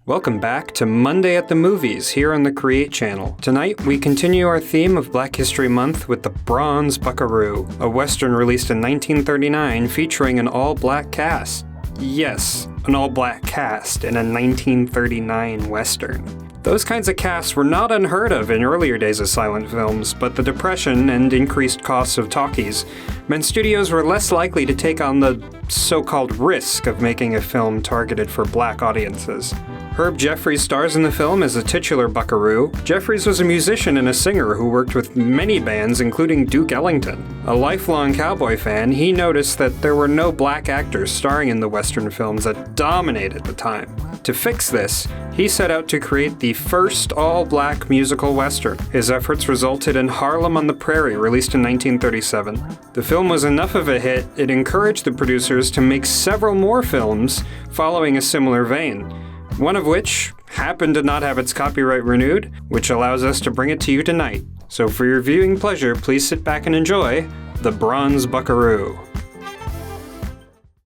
Welcome back to Monday at the Movies here on the Create channel. Tonight, we continue our theme of Black History Month with the Bronze Buckaroo, a western released in 1939 featuring an all-black cast. Yes, an all-black cast in a 1939 western. Those kinds of casts were not unheard of in earlier days of silent films, but the Depression and increased costs of talkies meant studios were less likely to take on the so-called risk of making a film targeted for black audiences. Herb Jeffries stars in the film as the titular Buckaroo. Jeffries was a musician and a singer who worked with many bands, including Duke Ellington. A lifelong cowboy fan, he noticed that there were no black actors starring in the Western films that dominated the time. To fix this, he set out to create the first all-black musical Western. His efforts resulted in Harlem on the Prairie, released in 1937. The film was enough of a hit, it encouraged the producers to make several more films following a similar vein. One of which happened to not have its copyright renewed, which allows us to bring it to you tonight. So for your viewing pleasure, please sit back and enjoy The Bronze Buckaroo.